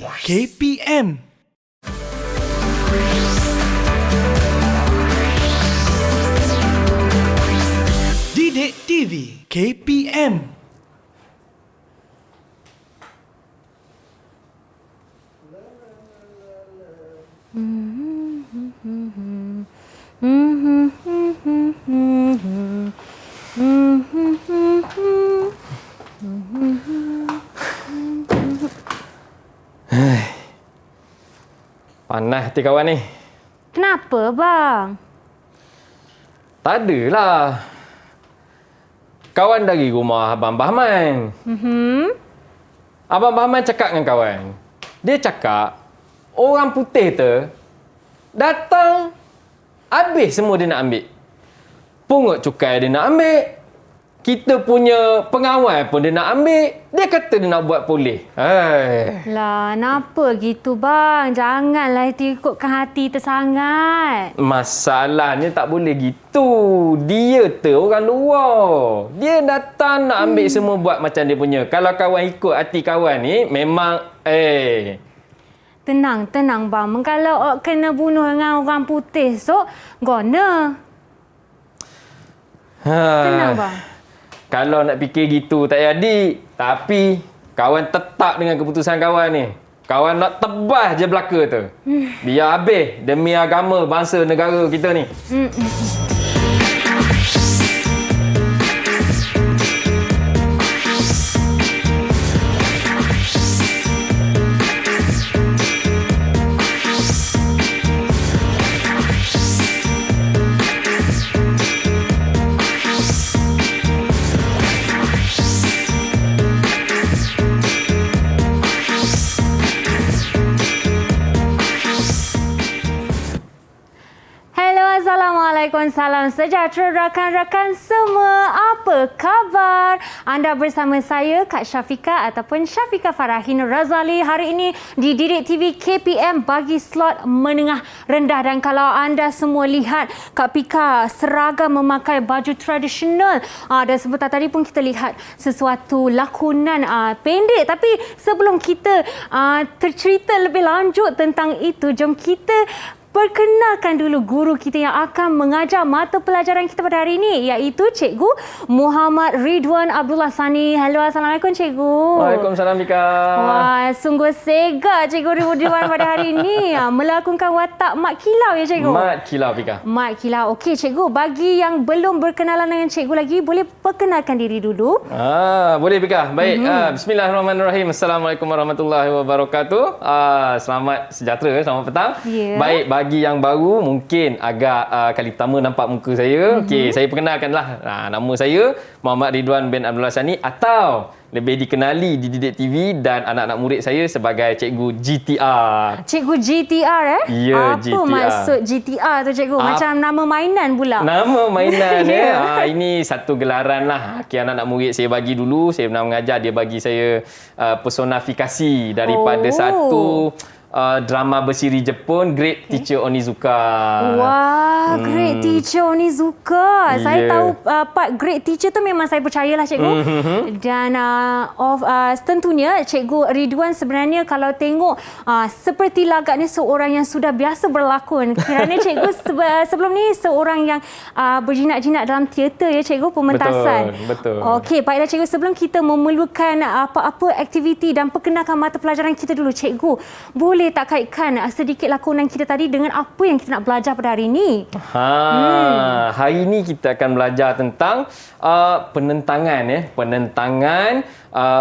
KPM. Didik TV KPM. Panas hati kawan ni. Kenapa, bang? Tak adalah. Kawan dari rumah Abang Bahman. Abang Bahman cakap dengan kawan. Dia cakap, orang putih tu datang, habis semua dia nak ambil. Pungut cukai dia nak ambil. Kita punya pengawal pun dia nak ambil. Dia kata dia nak buat polis. Lah, kenapa gitu, bang? Janganlah ikutkan hati tersangat. Masalahnya tak boleh gitu. Dia tu orang luar. Dia datang nak ambil semua buat macam dia punya. Kalau kawan ikut hati kawan ni, memang Tenang, bang. Kalau awak kena bunuh dengan orang putih, so, gona. Tenang, bang. Kalau nak fikir gitu tak jadi. Tapi kawan tetap dengan keputusan kawan ni. Kawan nak tebas je belaka tu. Biar habis demi agama, bangsa, negara kita ni. Assalamualaikum, salam sejahtera rakan-rakan semua. Apa khabar? Anda bersama saya, Kak Syafiqah ataupun Syafiqah Farahin Razali hari ini di Didik TV KPM bagi slot menengah rendah. Dan kalau anda semua lihat, Kak Pika seragam memakai baju tradisional. Dan sebentar tadi pun kita lihat sesuatu lakonan pendek. Tapi sebelum kita tercerita lebih lanjut tentang itu, jom kita perkenalkan dulu guru kita yang akan mengajar mata pelajaran kita pada hari ini, iaitu Cikgu Muhammad Ridwan Abdullah Sani. Hello, Assalamualaikum Cikgu. Waalaikumsalam Bika. Wah, sungguh sega Cikgu Ridwan pada hari ini melakonkan watak Mak Kilau ya Cikgu? Mak Kilau Bika. Mak Kilau. Okey Cikgu, bagi yang belum berkenalan dengan Cikgu lagi, boleh perkenalkan diri dulu? Boleh Bika. Baik. Bismillahirrahmanirrahim. Assalamualaikum warahmatullahi wabarakatuh. Selamat sejahtera, selamat petang. Yeah. Baik, bagi yang baru mungkin agak kali pertama nampak muka saya. Okey, saya perkenalkanlah. Nama saya Muhammad Ridwan bin Abdullah Sani atau lebih dikenali di Didik TV dan anak-anak murid saya sebagai Cikgu GTR. Cikgu GTR Ya, Apa GTR. maksud GTR tu Cikgu? Macam nama mainan pula. Nama mainan Ya. Ini satu gelaran lah. Anak-anak murid saya bagi dulu. Saya pernah mengajar, dia bagi saya personifikasi daripada satu drama bersiri Jepun, Great Teacher Onizuka. Wah, Great Teacher Onizuka. Saya tahu part Great Teacher tu memang saya percayalah Cikgu. Dan tentunya Cikgu Ridwan sebenarnya kalau tengok seperti lagaknya seorang yang sudah biasa berlakon. Kerana Cikgu sebelum ni seorang yang berjinak-jinak dalam teater ya Cikgu, pementasan. Betul. Okey, baiklah Cikgu, sebelum kita memerlukan apa-apa aktiviti dan perkenalkan mata pelajaran kita dulu Cikgu, boleh tak kaitkan sedikit lakonan kita tadi dengan apa yang kita nak belajar pada hari ini? Hari ini kita akan belajar tentang penentangan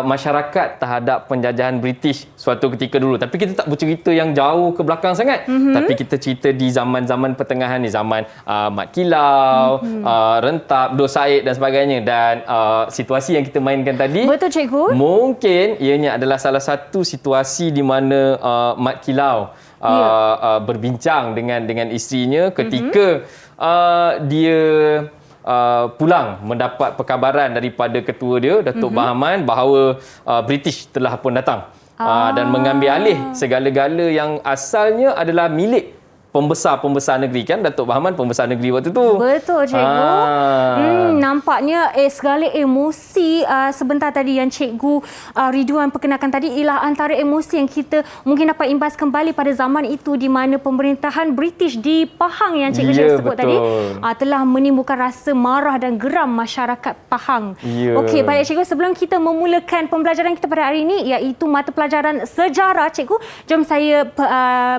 masyarakat terhadap penjajahan British suatu ketika dulu. Tapi kita tak bercerita yang jauh ke belakang sangat. Tapi kita cerita di zaman-zaman pertengahan ni, zaman Mat Kilau, Rentap, Dor Said dan sebagainya. Dan situasi yang kita mainkan tadi, Betul Cikgu. mungkin ianya adalah salah satu situasi di mana Mat Kilau berbincang dengan isterinya ketika dia pulang mendapat perkabaran daripada ketua dia, Datuk Bahaman, bahawa British telah pun datang dan mengambil alih segala-gala yang asalnya adalah milik pembesar-pembesar negeri kan. Datuk Bahaman pembesar negeri waktu tu. Betul, cikgu. Nampaknya segala emosi sebentar tadi yang cikgu Ridwan perkenalkan tadi ialah antara emosi yang kita mungkin dapat imbas kembali pada zaman itu di mana pemerintahan British di Pahang yang cikgu sebut tadi telah menimbulkan rasa marah dan geram masyarakat Pahang. Okey, baik cikgu, sebelum kita memulakan pembelajaran kita pada hari ini iaitu mata pelajaran sejarah, cikgu, jom saya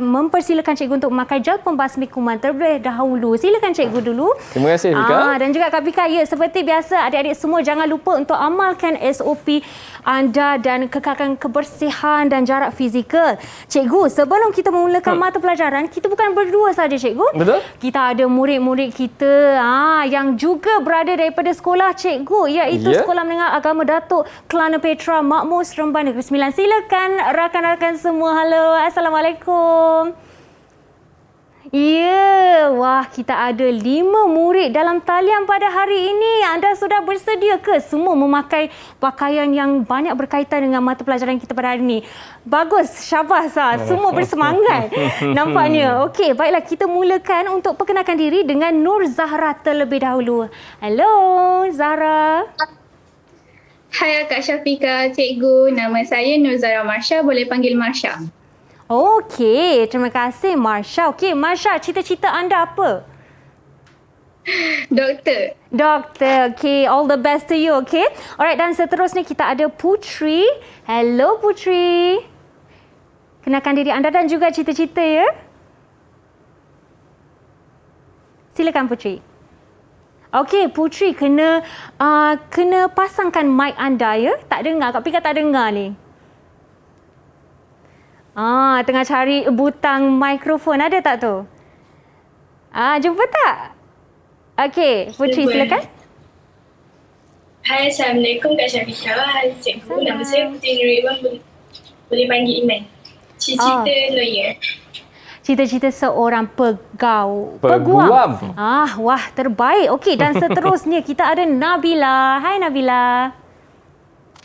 mempersilakan cikgu untuk memakai gel pembasmi kuman terlebih dahulu. Silakan cikgu dulu. Terima kasih Fika. Dan juga Kak Fika, ya, seperti biasa adik-adik semua jangan lupa untuk amalkan SOP anda dan kekalkan kebersihan dan jarak fizikal. Cikgu, sebelum kita memulakan mata pelajaran, kita bukan berdua saja, cikgu. Betul. Kita ada murid-murid kita yang juga berada daripada sekolah cikgu, iaitu Sekolah Menengah Agama Datuk Kelana Petra Makmur Seremban Negeri Sembilan. Silakan rakan-rakan semua. Halo, Assalamualaikum. Ya, wah, kita ada 5 murid dalam talian pada hari ini. Anda sudah bersedia ke semua memakai pakaian yang banyak berkaitan dengan mata pelajaran kita pada hari ini? Bagus, syabas. Semua bersemangat nampaknya. Okey, baiklah, kita mulakan untuk perkenalkan diri dengan Nur Zahra terlebih dahulu. Halo, Zahra. Hai Kak Syafika, cikgu. Nama saya Nur Zahra Marsha, boleh panggil Marsha. Okey, terima kasih Marsha. Okey, Marsha, cita-cita anda apa? Doktor. Doktor. Okey, all the best to you, okey? Alright, dan seterusnya kita ada Putri. Hello Putri. Kenalkan diri anda dan juga cita-cita, ya. Silakan Putri. Okey, Putri kena pasangkan mic anda, ya. Tak dengar, Kak Pika tak dengar ni. Tengah cari butang mikrofon. Ada tak tu? Jumpa tak? Okey, Putri silakan. Hai, Assalamualaikum Kak Syafika. Hai cikgu, nama saya Putri Nuriwan, boleh panggil Iman. Cita-cita lawyer. Cita-cita seorang peguam. Wah, terbaik. Okey, dan seterusnya kita ada Nabila. Hai Nabila.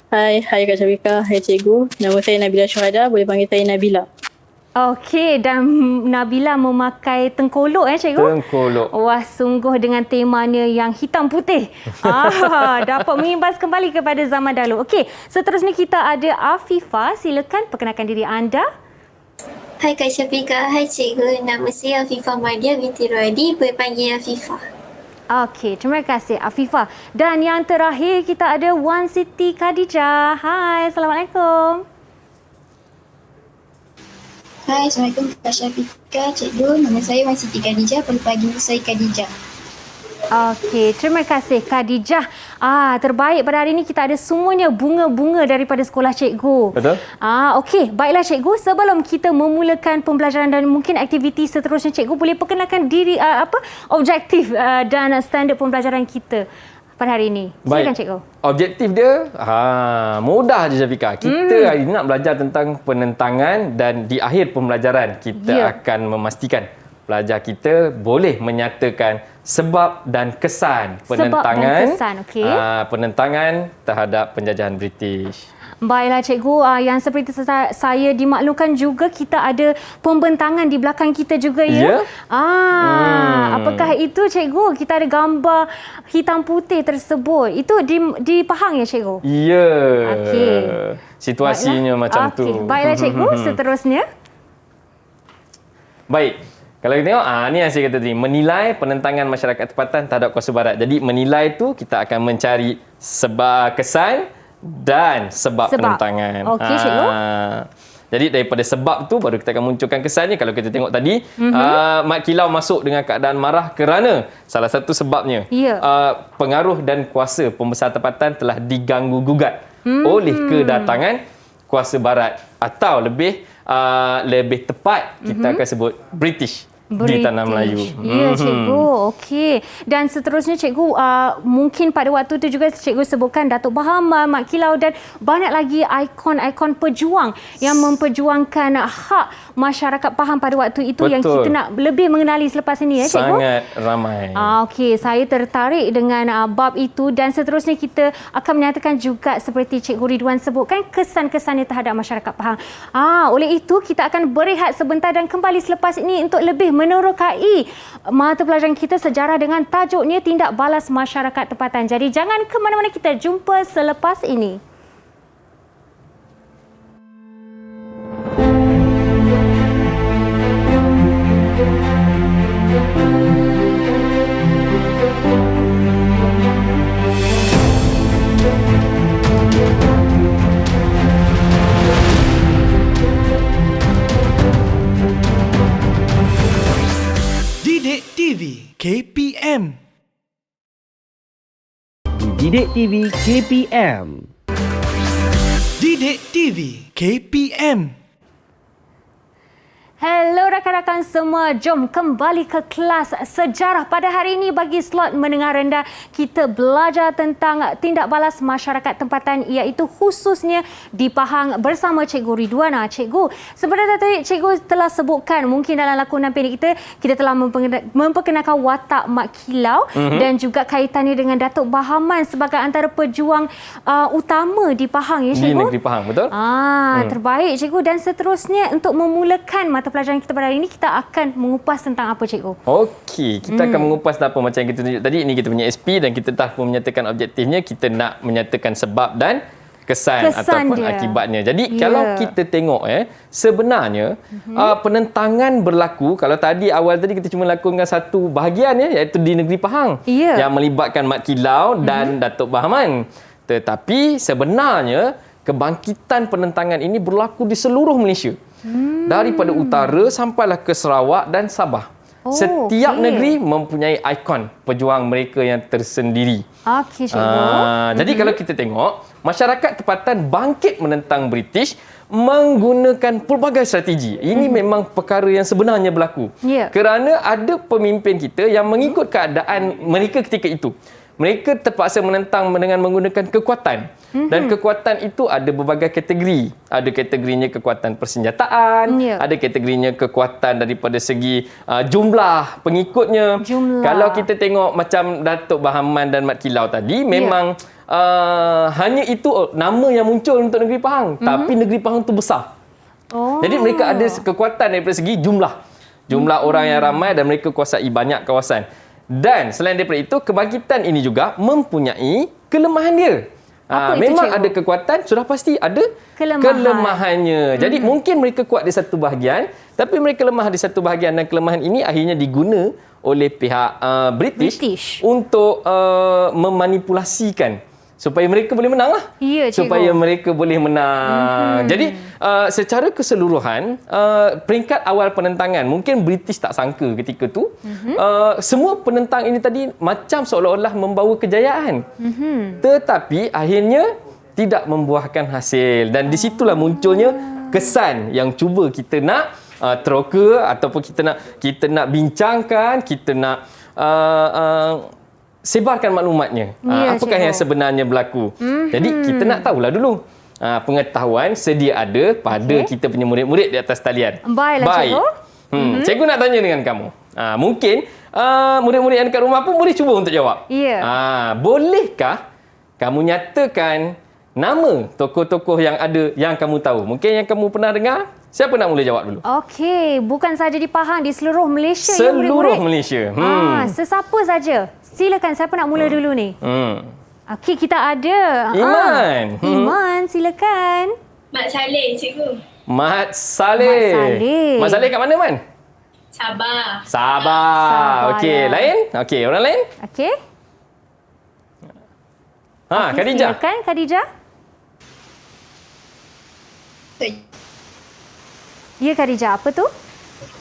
Hai Kak Syafika, hai cikgu. Nama saya Nabila Syuhada, boleh panggil saya Nabila. Okey, dan Nabila memakai tengkolok, cikgu? Tengkolok. Wah, sungguh dengan temanya yang hitam putih. Dapat mengimbas kembali kepada zaman dahulu. Okey, seterusnya kita ada Afifah. Silakan perkenalkan diri anda. Hai Kak Syafika, hai cikgu. Nama saya Afifah Madia binti Roadi, boleh panggil Afifah. Okey, terima kasih Afifah. Dan yang terakhir kita ada Wan Siti Khadijah. Hai, Assalamualaikum. Hai, Assalamualaikum Kak Syafika, cikgu. Nama saya Wan Siti Khadijah, boleh panggil saya Khadijah. Okey, terima kasih Khadijah. Terbaik pada hari ini kita ada semuanya bunga-bunga daripada sekolah cikgu. Betul. Okey, baiklah cikgu, sebelum kita memulakan pembelajaran dan mungkin aktiviti seterusnya, cikgu boleh perkenalkan diri objektif dan standard pembelajaran kita pada hari ini. Silakan cikgu. Objektif dia mudah je Syafika. Kita hari ini nak belajar tentang penentangan dan di akhir pembelajaran kita akan memastikan pelajar kita boleh menyatakan sebab dan kesan penentangan penentangan terhadap penjajahan British. Baiklah cikgu, yang seperti saya dimaklumkan juga kita ada pembentangan di belakang kita juga, ya. Apakah itu cikgu? Kita ada gambar hitam putih tersebut. Itu di Pahang, ya cikgu? Ya. Okey. Situasinya macam tu. Baiklah cikgu, seterusnya. Baik. Kalau kita tengok, ni yang saya kata tadi, menilai penentangan masyarakat tempatan terhadap kuasa barat. Jadi menilai tu kita akan mencari sebab kesan dan sebab penentangan. Okey, cikgu. Jadi daripada sebab tu baru kita akan munculkan kesannya. Kalau kita tengok tadi, Mat Kilau masuk dengan keadaan marah kerana salah satu sebabnya pengaruh dan kuasa pembesar tempatan telah diganggu-gugat oleh kedatangan kuasa barat, atau lebih tepat kita akan sebut British di tanah Melayu. Ya, cikgu. Okey. Dan seterusnya cikgu, mungkin pada waktu itu juga cikgu sebutkan Datuk Bahaman, Mat Kilau dan banyak lagi ikon-ikon pejuang yang memperjuangkan hak masyarakat Pahang pada waktu itu. Betul. Yang kita nak lebih mengenali selepas ini, ya cikgu? Sangat ramai. Okey, saya tertarik dengan bab itu dan seterusnya kita akan menyatakan juga seperti Cikgu Ridwan sebutkan kesan-kesannya terhadap masyarakat Pahang. Oleh itu kita akan berehat sebentar dan kembali selepas ini untuk lebih menerokai mata pelajaran kita sejarah dengan tajuknya Tindak Balas Masyarakat Tempatan. Jadi jangan ke mana-mana, kita jumpa selepas ini. Didik TV KPM. Didik TV KPM. Didik TV KPM. Hello rakan-rakan semua, jom kembali ke kelas sejarah. Pada hari ini bagi slot menengah rendah, kita belajar tentang tindak balas masyarakat tempatan, iaitu khususnya di Pahang bersama Cikgu Ridwana. Cikgu, sebenarnya tadi Cikgu telah sebutkan, mungkin dalam lakonan pendek kita telah memperkenalkan watak Mak Kilau dan juga kaitannya dengan Datuk Bahaman sebagai antara pejuang utama di Pahang, ya Cikgu? Di negeri Pahang, betul? Terbaik Cikgu. Dan seterusnya untuk memulakan mata pelajaran kita pada hari ini, kita akan mengupas tentang apa Cikgu? Okey, kita akan mengupas apa macam yang kita tunjuk tadi. Ini kita punya SP dan kita dah pun menyatakan objektifnya. Kita nak menyatakan sebab dan kesan ataupun dia. Akibatnya. Jadi kalau kita tengok sebenarnya penentangan berlaku. Kalau tadi awal tadi kita cuma lakukan satu bahagian iaitu di negeri Pahang yang melibatkan Mak Kilau dan Datuk Bahaman. Tetapi sebenarnya kebangkitan penentangan ini berlaku di seluruh Malaysia. Daripada utara sampailah ke Sarawak dan Sabah. Setiap negeri mempunyai ikon pejuang mereka yang tersendiri. Okey, Cikgu. Jadi kalau kita tengok, masyarakat tempatan bangkit menentang British menggunakan pelbagai strategi. Ini memang perkara yang sebenarnya berlaku. Kerana ada pemimpin kita yang mengikut keadaan mereka ketika itu. Mereka terpaksa menentang dengan menggunakan kekuatan. Dan kekuatan itu ada berbagai kategori. Ada kategorinya kekuatan persenjataan, ada kategorinya kekuatan daripada segi jumlah pengikutnya. Kalau kita tengok macam Datuk Bahaman dan Mat Kilau tadi, memang hanya itu nama yang muncul untuk negeri Pahang. Tapi negeri Pahang tu besar. Jadi mereka ada kekuatan daripada segi jumlah orang yang ramai dan mereka kuasai banyak kawasan. Dan selain daripada itu, kebangkitan ini juga mempunyai kelemahan dia. Memang ada kekuatan, sudah pasti ada kelemahannya. Jadi mungkin mereka kuat di satu bahagian, tapi mereka lemah di satu bahagian, dan kelemahan ini akhirnya diguna oleh pihak British untuk memanipulasikan supaya mereka boleh menang lah. Supaya mereka boleh menang. Jadi secara keseluruhan peringkat awal penentangan, mungkin British tak sangka ketika tu semua penentang ini tadi macam seolah-olah membawa kejayaan. Tetapi akhirnya tidak membuahkan hasil, dan di situlah munculnya kesan yang cuba kita nak teroka ataupun kita nak bincangkan, kita nak sebarkan maklumatnya. Apakah yang sebenarnya berlaku. Jadi kita nak tahulah dulu. Pengetahuan sedia ada pada kita punya murid-murid di atas talian. Baiklah, Cikgu. Cikgu nak tanya dengan kamu. Mungkin murid-murid yang dekat rumah pun boleh cuba untuk jawab. Bolehkah kamu nyatakan nama tokoh-tokoh yang ada yang kamu tahu? Mungkin yang kamu pernah dengar. Siapa nak mula jawab dulu? Okey, bukan saja di Pahang, di seluruh Malaysia. Seluruh Malaysia. Sesiapa saja. Silakan, siapa nak mula dulu ni? Okey, kita ada Iman. Iman, silakan. Mak Saleh, Cikgu. Mat Saleh. Mat Saleh kat mana, Man? Sabah. Okey, lain? Okey, orang lain? Okey. Khadijah. Silakan, Khadijah. Ya, Khadijah. Apa tu?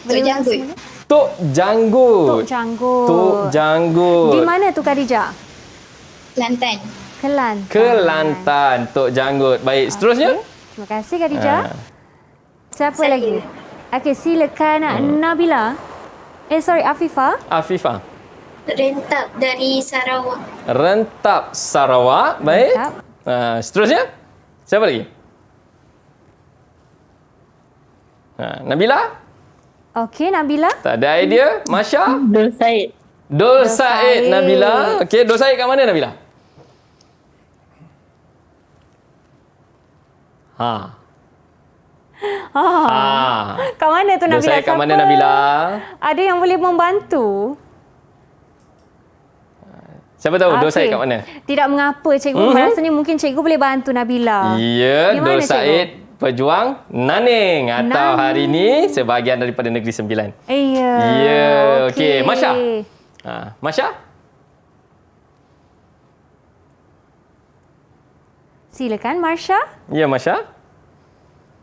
Tok Janggut. Tok Janggut. Tok Janggut. Di mana tu, Khadijah? Kelantan. Kelantan, Tok Janggut. Baik, seterusnya? Terima kasih, Khadijah. Siapa lagi? Okey, silakan Nabila. Afifah. Afifah. Rentap dari Sarawak. Rentap Sarawak. Baik. Seterusnya? Siapa lagi? Nabila? Okey, Nabila. Tak ada idea. Masya? Dul Said. Dul Said, Nabila. Okey, Dul Said kat mana, Nabila? Kat mana tu Dul Nabila? saya kat mana Nabila? Ada yang boleh membantu? Siapa tahu dul Okey. saya kat mana? Tidak mengapa cikgu. Rasanya mungkin cikgu boleh bantu Nabila. Ya, Di mana, Dul Said pejuang Naning atau Naning. hari ini sebahagian daripada Negeri Sembilan. Ya. Ya, okey. Masya. Masya? Silakan Marsha. Ya, Masya.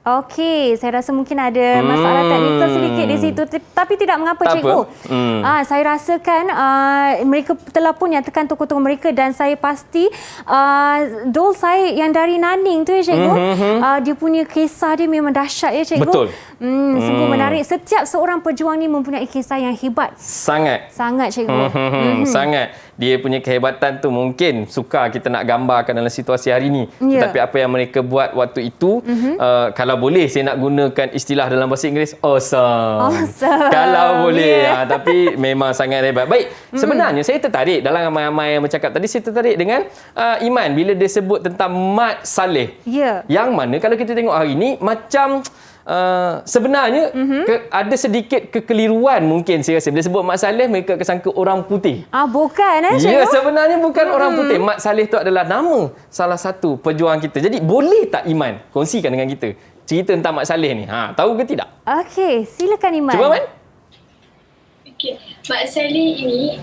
Okey, saya rasa mungkin ada masalah teknikal sedikit di situ tapi tidak mengapa Tak cikgu. apa. Saya rasakan mereka telah pun nyatakan tokoh-tokoh mereka dan saya pasti Dul Said yang dari Naning tu ya cikgu. Dia punya kisah dia memang dahsyat ya cikgu. Betul. Sungguh menarik. Setiap seorang pejuang ni mempunyai kisah yang hebat. Sangat. Sangat cikgu. Sangat. Dia punya kehebatan tu mungkin sukar kita nak gambarkan dalam situasi hari ini. Ya. Tetapi apa yang mereka buat waktu itu, kalau boleh saya nak gunakan istilah dalam bahasa Inggeris, awesome. Kalau boleh. Tapi memang sangat hebat. Baik, sebenarnya saya tertarik dalam ramai-ramai yang bercakap tadi, saya tertarik dengan Iman bila dia sebut tentang Mat Saleh. Ya. Yang mana kalau kita tengok hari ini macam sebenarnya ada sedikit kekeliruan mungkin saya rasa. Bila sebut Mat Saleh mereka kesangka orang putih. Bukan cikgu. Ya, sebenarnya bukan orang putih. Mat Saleh tu adalah nama salah satu pejuang kita. Jadi boleh tak Iman kongsikan dengan kita cerita tentang Mat Saleh ni? Tahu ke tidak? Okey, silakan Iman. Cuba Man. Okey, Mat Saleh ini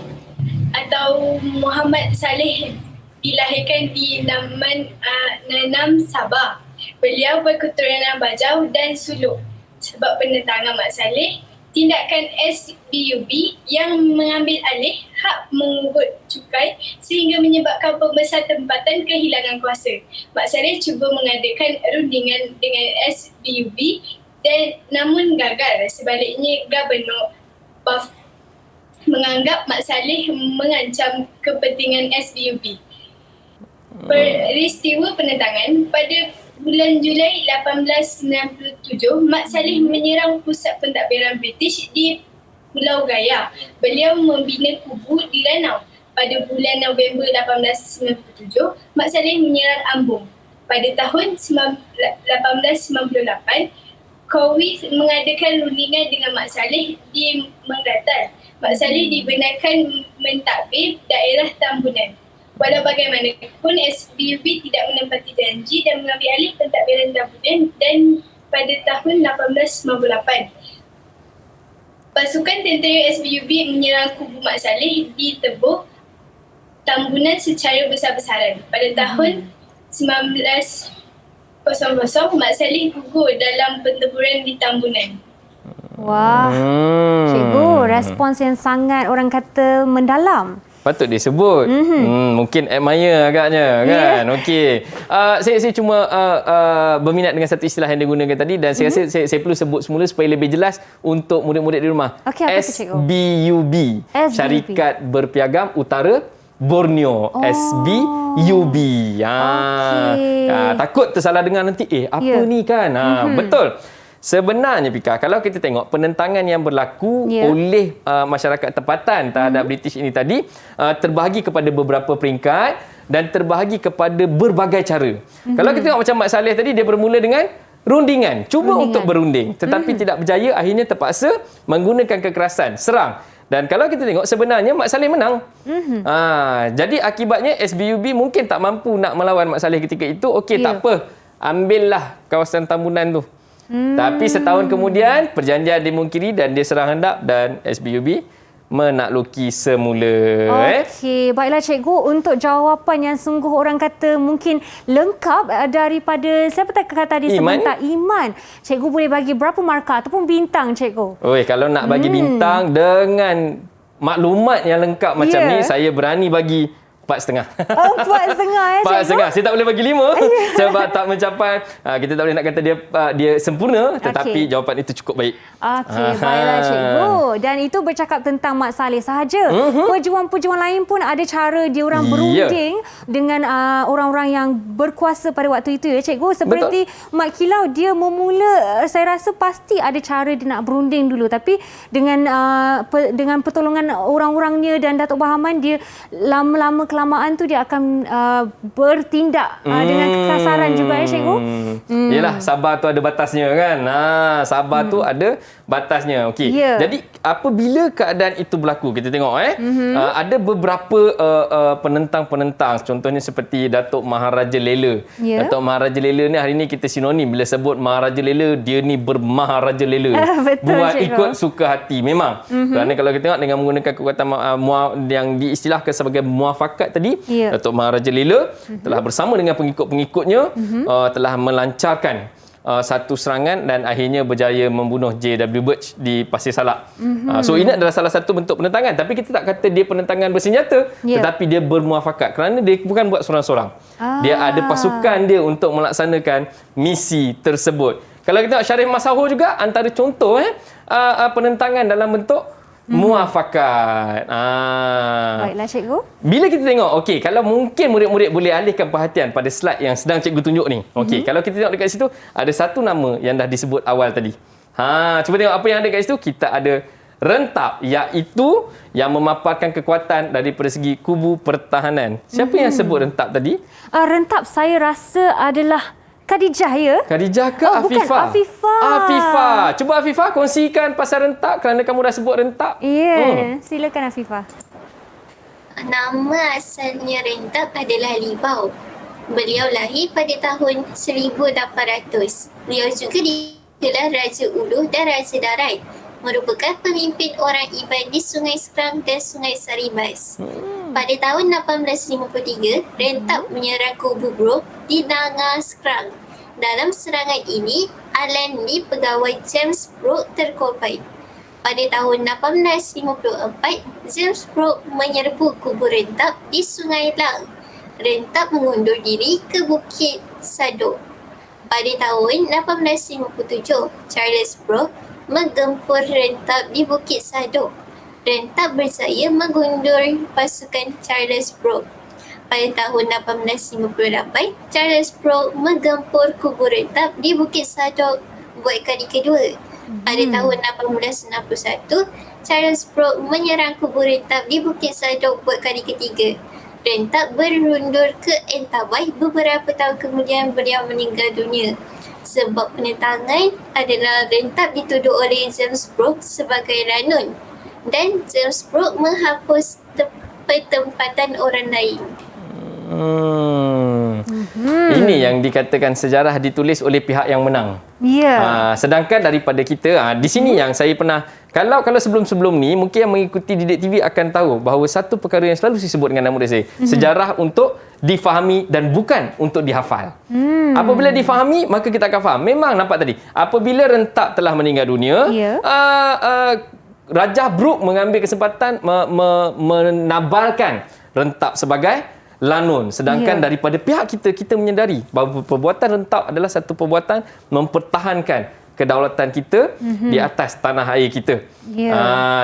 atau Muhammad Saleh dilahirkan di Nanam, Sabah. Beliau berketurunan Bajau dan Suluk. Sebab penentangan Mat Saleh, tindakan SBUB yang mengambil alih hak mengut cukai sehingga menyebabkan pembesar tempatan kehilangan kuasa. Mat Saleh cuba mengadakan rundingan dengan SBUB dan namun gagal. Sebaliknya, Gubernur Buff menganggap Mat Saleh mengancam kepentingan SBUB. Peristiwa penentangan pada bulan Julai 1897, Mat Saleh menyerang pusat pentadbiran British di Pulau Gaya. Beliau membina kubu di Lanau. Pada bulan November 1897, Mat Saleh menyerang Ambung. Pada tahun 1898, Kowi mengadakan rundingan dengan Mat Saleh di Menggatan. Mat Saleh dibenarkan mentadbir daerah Tambunan. Walau bagaimanapun, SBUB tidak menempati janji dan mengambil alih pentadbiran Tambunan dan pada tahun 1898. Pasukan tentera SBUB menyerang kubu Mat Saleh di Teboh, Tambunan secara besar-besaran. Pada tahun 1900, Mat Saleh gugur dalam pertempuran di Tambunan. Wah, cikgu, respons yang sangat orang kata mendalam. Patut disebut. Mungkin admire agaknya kan. Okey. Saya cuma berminat dengan satu istilah yang digunakan tadi dan saya rasa saya perlu sebut semula supaya lebih jelas untuk murid-murid di rumah. Okey, apa tu, cikgu? SBUB. Syarikat Berpiagam Utara Borneo. SBUB. Takut tersalah dengar nanti. Apa ni kan? Betul. Sebenarnya Pika, kalau kita tengok penentangan yang berlaku oleh masyarakat tempatan terhadap British ini tadi terbahagi kepada beberapa peringkat dan terbahagi kepada berbagai cara. Kalau kita tengok macam Mat Saleh tadi, dia bermula dengan rundingan. Cuba untuk berunding tetapi tidak berjaya, akhirnya terpaksa menggunakan kekerasan, serang. Dan kalau kita tengok sebenarnya Mat Saleh menang. Jadi akibatnya SBUB mungkin tak mampu nak melawan Mat Saleh ketika itu. Okey, tak apa. Ambillah kawasan Tambunan tu. Tapi setahun kemudian perjanjian dimungkiri dan dia serang hendap dan SBUB menakluki semula. Okey, baiklah cikgu, untuk jawapan yang sungguh orang kata mungkin lengkap daripada siapa kata tadi sebentar Iman. Cikgu boleh bagi berapa markah ataupun bintang cikgu? Kalau nak bagi bintang dengan maklumat yang lengkap macam ni, saya berani bagi 4.5. 4.5 cikgu? 4.5. Saya tak boleh bagi 5 sebab tak mencapai. Kita tak boleh nak kata dia sempurna, tetapi jawapan itu cukup baik. Okey, baiklah cikgu. Dan itu bercakap tentang Mat Saleh sahaja. Pejuang-pejuang lain pun ada cara dia orang berunding dengan orang-orang yang berkuasa pada waktu itu ya cikgu. Seperti Mat Kilau, dia memula saya rasa pasti ada cara dia nak berunding dulu, tapi dengan pertolongan orang-orangnya dan Datuk Bahaman, dia lama-lama kelamaan tu dia akan bertindak dengan kekasaran juga ya cikgu. Yelah, sabar tu ada batasnya kan. Sabar tu ada batasnya. Okey. Ya. Jadi apabila keadaan itu berlaku, kita tengok ada beberapa penentang-penentang, contohnya seperti Datuk Maharaja Lela. Ya. Datuk Maharaja Lela ni hari ni kita sinonim bila sebut Maharaja Lela, dia ni bermaharaja lela. Betul, Buat cikgu. ikut suka hati memang. Kerana kalau kita tengok dengan menggunakan kekuatan yang diistilahkan sebagai muafakat tadi, Ya. Datuk Maharaja Lela telah bersama dengan pengikut-pengikutnya telah melancarkan satu serangan dan akhirnya berjaya membunuh J.W. Birch di Pasir Salak. So ini adalah salah satu bentuk penentangan, tapi kita tak kata dia penentangan bersenjata, Ya. tetapi dia bermuafakat kerana dia bukan buat seorang-seorang. Dia ada pasukan dia untuk melaksanakan misi tersebut. Kalau kita tengok Syarif Masahur juga antara contoh penentangan dalam bentuk muafakat. Baiklah cikgu. Bila kita tengok, okey, kalau mungkin murid-murid boleh alihkan perhatian pada slide yang sedang cikgu tunjuk ni. Okey, kalau kita tengok dekat situ, ada satu nama yang dah disebut awal tadi. Cuba tengok apa yang ada kat situ. Kita ada rentap, iaitu yang memaparkan kekuatan daripada segi kubu pertahanan. Siapa yang sebut rentap tadi? Rentap saya rasa adalah Khadijah ya? Khadijah ke bukan, Afifah? Afifah. Afifah. Cuba Afifah kongsikan pasal rentap kerana kamu dah sebut rentap. Ya, silakan Afifah. Nama asalnya Rentap adalah Libau. Beliau lahir pada tahun 1800. Beliau juga digelar Raja Uluh dan Raja Darat. Merupakan pemimpin orang Iban di Sungai Serang dan Sungai Saribas. Pada tahun 1853, Rentap menyerang kubu Brooke di Nangar Serang. Dalam serangan ini, Alan Lee, pegawai James Brooke, terkorban. Pada tahun 1854, James Brooke menyerbu kubu Rentap di Sungai Lang. Rentap mengundur diri ke Bukit Sadok. Pada tahun 1857, Charles Brooke menggempur Rentap di Bukit Sadok. Rentap berjaya mengundur pasukan Charles Brooke. Pada tahun 1858, Charles Brooke menggempur kubu Rentap di Bukit Sadok buat kali kedua. Pada tahun 1861, Charles Brooke menyerang kubu Rentap di Bukit Sadok buat kali ketiga. Rentap berundur ke Entabai. Beberapa tahun kemudian beliau meninggal dunia. Sebab penentangan adalah Rentap dituduh oleh James Brooke sebagai ranun dan James Brooke menghapus pertempatan orang lain. Ini yang dikatakan sejarah ditulis oleh pihak yang menang. Ya. Sedangkan daripada kita, di sini yang saya pernah, kalau sebelum-sebelum ni, mungkin yang mengikuti Didik TV akan tahu bahawa satu perkara yang selalu saya sebut dengan anak murid saya, sejarah untuk difahami dan bukan untuk dihafal. Apabila difahami, maka kita akan faham. Memang nampak tadi, apabila Rentap telah meninggal dunia, Raja Brooke mengambil kesempatan menabalkan Rentap sebagai lanun. Sedangkan daripada pihak kita menyedari bahawa perbuatan Rentap adalah satu perbuatan mempertahankan kedaulatan kita di atas tanah air kita.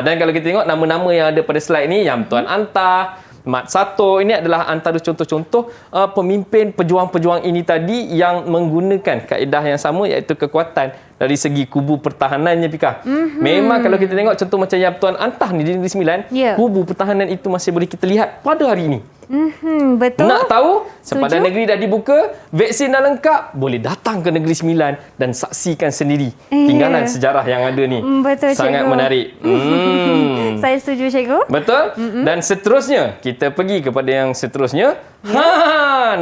Dan kalau kita tengok nama-nama yang ada pada slide ni, yang Tuan Antah, Mat Sato, ini adalah antara contoh-contoh pemimpin pejuang-pejuang ini tadi yang menggunakan kaedah yang sama, iaitu kekuatan dari segi kubu pertahanannya, Pika. Memang kalau kita tengok contoh macam yang Tuan Antah ni di Negeri Sembilan, kubu pertahanan itu masih boleh kita lihat pada hari ini. Betul. Nak tahu sepadan negeri dah dibuka, vaksin dah lengkap, boleh datang ke Negeri Sembilan dan saksikan sendiri tinggalan sejarah yang ada ni. Betul, sangat cikgu. menarik. Saya setuju cikgu. Betul? Dan seterusnya, kita pergi kepada yang seterusnya.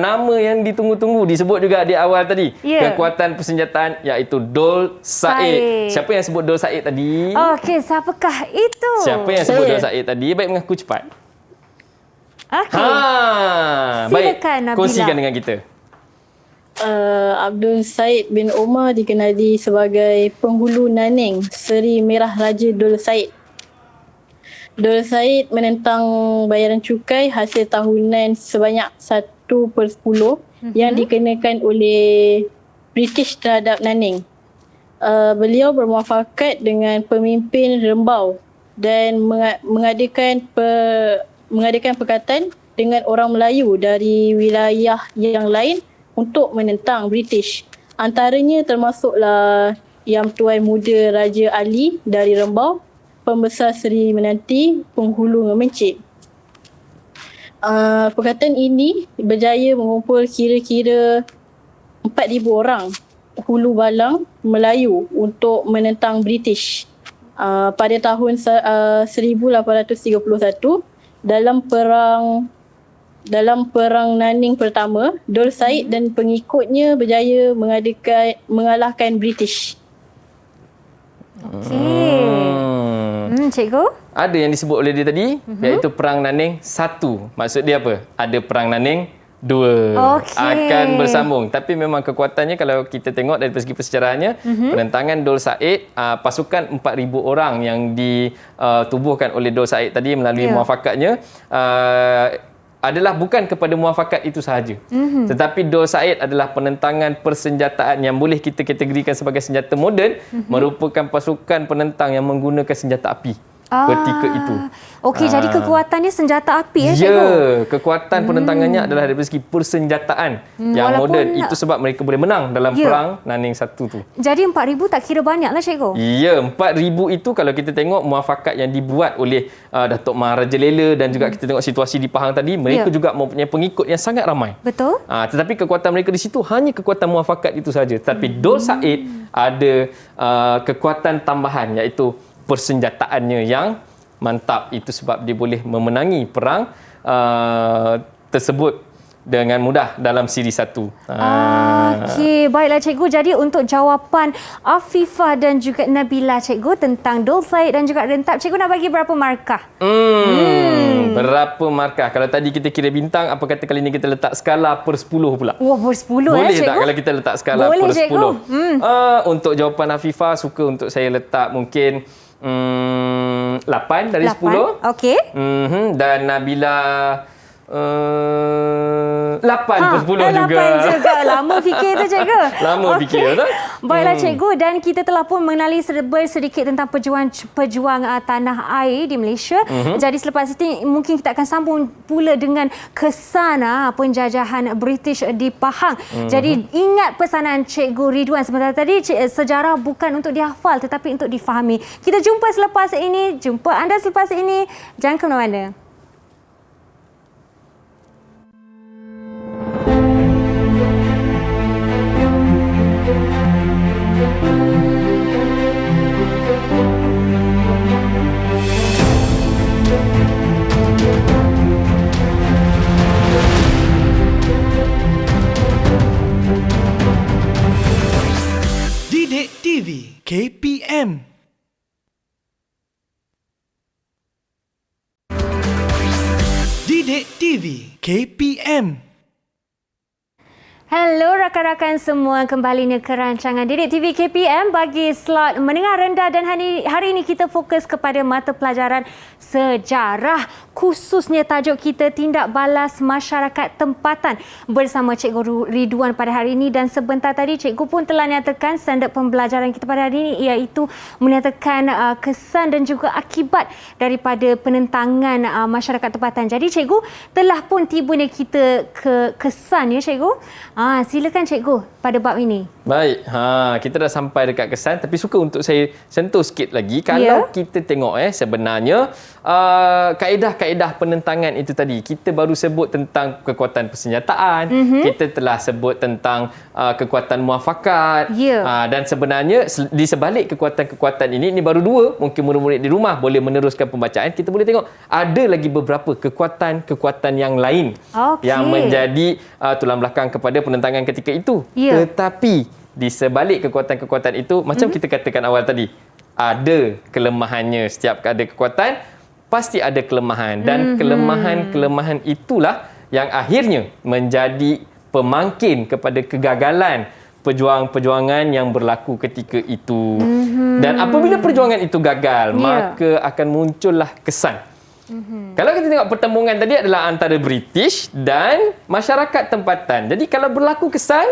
Nama yang ditunggu-tunggu disebut juga di awal tadi. Kekuatan persenjataan, iaitu Dol Said. Siapa yang sebut Dol Said tadi? Okey, siapakah itu? Siapa yang sebut Dol Said tadi? Baik, mengaku cepat. Okey. Baik, Silakan, Nabila. kongsikan dengan kita. Abdul Said bin Omar dikenali sebagai penghulu Naning Seri Merah Raja Dol Said. Dol Said menentang bayaran cukai hasil tahunan sebanyak 1/10 yang dikenakan oleh British terhadap Naning. Beliau bermuafakat dengan pemimpin Rembau dan mengadakan perkatan dengan orang Melayu dari wilayah yang lain untuk menentang British. Antaranya termasuklah Yang Tuan Muda Raja Ali dari Rembau, Pembesar Seri Menanti, Penghulu Ngemencik. Perkataan ini berjaya mengumpul kira-kira 4,000 orang hulu balang Melayu untuk menentang British pada tahun 1831 dalam perang Nanning pertama. Dol Said dan pengikutnya berjaya mengalahkan British. Okey. Cikgu? Ada yang disebut oleh dia tadi, iaitu Perang Nanning 1. Maksud dia apa? Ada Perang Nanning 2. Okey. Akan bersambung. Tapi memang kekuatannya kalau kita tengok dari segi persejarahannya, penentangan Dol Said, pasukan 4,000 orang yang ditubuhkan oleh Dol Said tadi melalui muafakatnya, adalah bukan kepada muafakat itu sahaja. Tetapi Dol Said adalah penentangan persenjataan yang boleh kita kategorikan sebagai senjata moden, merupakan pasukan penentang yang menggunakan senjata api ketika itu. Okey, jadi kekuatannya senjata api ya, cikgu? kekuatan penentangannya adalah dari segi persenjataan yang moden. Itu sebab mereka boleh menang dalam perang Nanning 1 tu. Jadi 4,000 tak kira banyak lah cikgu? Ya, 4,000 itu kalau kita tengok muafakat yang dibuat oleh Datuk Maharaja Lela dan juga kita tengok situasi di Pahang tadi, mereka juga mempunyai pengikut yang sangat ramai. Betul. Tetapi kekuatan mereka di situ hanya kekuatan muafakat itu saja. Tapi Dol Said ada kekuatan tambahan, iaitu persenjataannya yang mantap. Itu sebab dia boleh memenangi perang tersebut dengan mudah dalam siri 1. Okey, baiklah cikgu. Jadi untuk jawapan Afifah dan juga Nabila cikgu tentang Dol Said dan juga Rentap, cikgu nak bagi berapa markah? Berapa markah? Kalau tadi kita kira bintang, apa kata kali ini kita letak skala per 10 pula? Wah, per 10 boleh cikgu? tak kalau kita letak skala boleh, per 10? Cikgu. Untuk jawapan Afifah, suka untuk saya letak mungkin 8 dari 10. Okey. Dan Nabila 8 per 10 juga. 8 juga. Lama fikir tu cikgu. Lama fikir tu. Baiklah cikgu, dan kita telah pun mengenali sedikit tentang pejuang tanah air di Malaysia. Jadi selepas ini mungkin kita akan sambung pula dengan kesan penjajahan British di Pahang. Jadi ingat pesanan Cikgu Ridwan sebentar tadi, sejarah bukan untuk dihafal tetapi untuk difahami. Kita jumpa selepas ini, jumpa anda selepas ini. Jangan ke mana-mana. Didik TV KPM. Didik TV KPM. Hello rakan-rakan semua, kembalinya ke rancangan Didik TV KPM bagi slot menengah rendah, dan hari ini kita fokus kepada mata pelajaran sejarah, khususnya tajuk kita tindak balas masyarakat tempatan bersama Cikgu Ridwan pada hari ini. Dan sebentar tadi Cikgu pun telah nyatakan standard pembelajaran kita pada hari ini, iaitu menyatakan kesan dan juga akibat daripada penentangan masyarakat tempatan. Jadi Cikgu telah pun tibanya kita ke kesan ya Cikgu. Silakan cikgu pada bab ini. Baik, kita dah sampai dekat kesan, tapi suka untuk saya sentuh sikit lagi. Kalau kita tengok sebenarnya kaedah-kaedah penentangan itu tadi, kita baru sebut tentang kekuatan persenjataan, kita telah sebut tentang kekuatan muafakat, dan sebenarnya di sebalik kekuatan-kekuatan ini baru 2. Mungkin murid-murid di rumah boleh meneruskan pembacaan. Kita boleh tengok ada lagi beberapa kekuatan-kekuatan yang lain yang menjadi tulang belakang kepada penentangan ketika itu. Tetapi di sebalik kekuatan-kekuatan itu, macam kita katakan awal tadi, ada kelemahannya. Setiap ada kekuatan pasti ada kelemahan, dan kelemahan-kelemahan itulah yang akhirnya menjadi pemangkin kepada kegagalan perjuangan-perjuangan yang berlaku ketika itu. Dan apabila perjuangan itu gagal, maka akan muncullah kesan. Kalau kita tengok pertembungan tadi adalah antara British dan masyarakat tempatan. Jadi kalau berlaku kesan,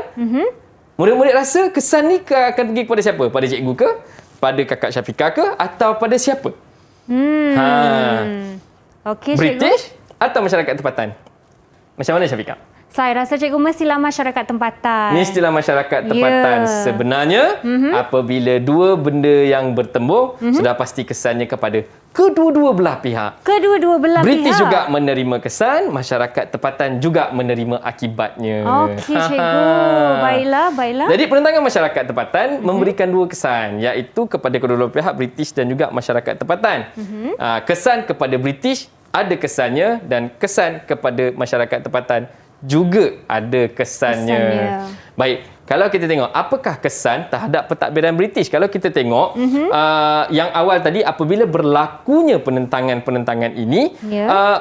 murid-murid rasa kesan ni akan pergi kepada siapa? Pada cikgu ke? Pada kakak Syafiqah ke? Atau pada siapa? Okey, British cikgu atau masyarakat tempatan? Macam mana Syafiqah? Saya rasa cikgu mestilah masyarakat tempatan. Mestilah masyarakat tempatan. Sebenarnya apabila dua benda yang bertembung, sudah pasti kesannya kepada kedua-dua belah pihak. Kedua-dua belah British pihak. juga menerima kesan, masyarakat tempatan juga menerima akibatnya. Okey, cikgu. Baiklah. Jadi penentangan masyarakat tempatan memberikan dua kesan, iaitu kepada kedua-dua pihak, British dan juga masyarakat tempatan. Kesan kepada British ada kesannya dan kesan kepada masyarakat tempatan juga ada kesannya. Baik, kalau kita tengok apakah kesan terhadap pentadbiran British, kalau kita tengok yang awal tadi, apabila berlakunya penentangan ini,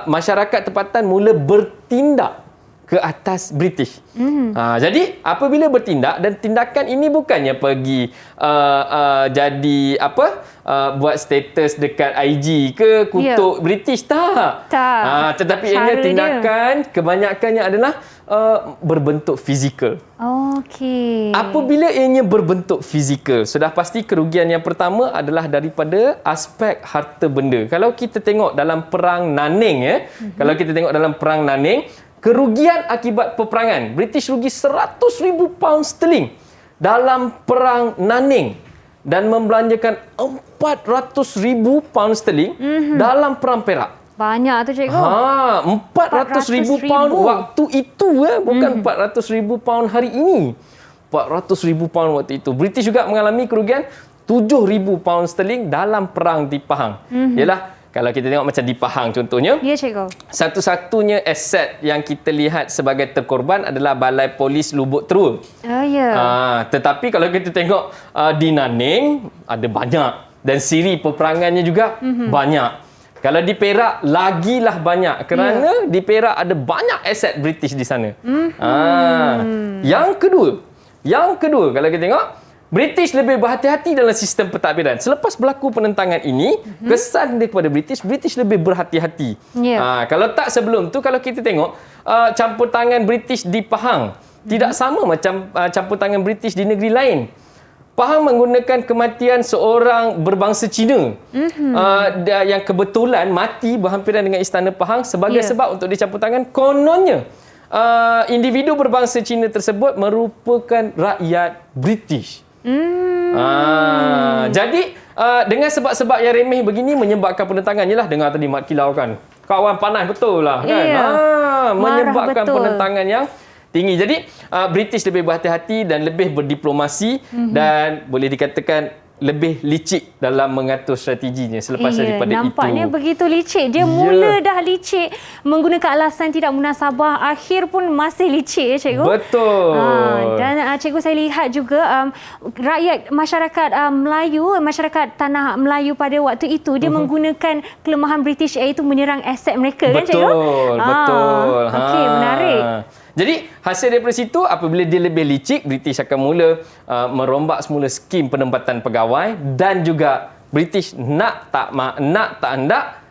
masyarakat tempatan mula bertindak ke atas British. Jadi apabila bertindak, dan tindakan ini bukannya pergi jadi buat status dekat IG ke kutuk British, tak. Tetapi ianya tindakan kebanyakannya adalah berbentuk fizikal. Okey. Apabila ianya berbentuk fizikal, sudah pasti kerugian yang pertama adalah daripada aspek harta benda. Kalau kita tengok dalam perang Nanning, kalau kita tengok dalam perang Nanning, kerugian akibat peperangan, British rugi 100,000 pound sterling dalam perang Nanning dan membelanjakan 400,000 pound sterling dalam perang Perak. Banyak tu, cikgu. 400,000 pound waktu itu, bukan 400,000 pound hari ini. 400,000 pound waktu itu. British juga mengalami kerugian 7,000 pound sterling dalam perang di Pahang. Yalah, kalau kita tengok macam di Pahang contohnya, Ya, cikgu. satu-satunya aset yang kita lihat sebagai terkorban adalah Balai Polis Lubuk Terua. Tetapi kalau kita tengok di Nanning ada banyak, dan siri peperangannya juga banyak. Kalau di Perak lagilah banyak, kerana di Perak ada banyak aset British di sana. Yang kedua kalau kita tengok, British lebih berhati-hati dalam sistem pentadbiran. Selepas berlaku penentangan ini, kesan dia kepada British lebih berhati-hati. Kalau tak sebelum tu, kalau kita tengok campur tangan British di Pahang tidak sama macam campur tangan British di negeri lain. Pahang menggunakan kematian seorang berbangsa Cina yang kebetulan mati berhampiran dengan Istana Pahang sebagai sebab untuk dicampur tangan. Kononnya individu berbangsa Cina tersebut merupakan rakyat British. Jadi dengan sebab-sebab yang remeh begini menyebabkan penentangan. Yelah, dengar tadi Mat Kilau kan, kawan panas betul lah kan. Menyebabkan penentangan yang tinggi. Jadi British lebih berhati-hati dan lebih berdiplomasi dan boleh dikatakan lebih licik dalam mengatur strateginya selepas daripada nampaknya itu. begitu licik. Dia mula dah licik menggunakan alasan tidak munasabah, akhir pun masih licik, ya, cikgu. Betul. Dan cikgu, saya lihat juga rakyat masyarakat Melayu, masyarakat tanah Melayu pada waktu itu, dia menggunakan kelemahan British, iaitu menyerang aset mereka, kan, cikgu? Betul. Okey, menarik. Jadi hasil daripada situ, apabila dia lebih licik, British akan mula merombak semula skim penempatan pegawai, dan juga British nak tak hendak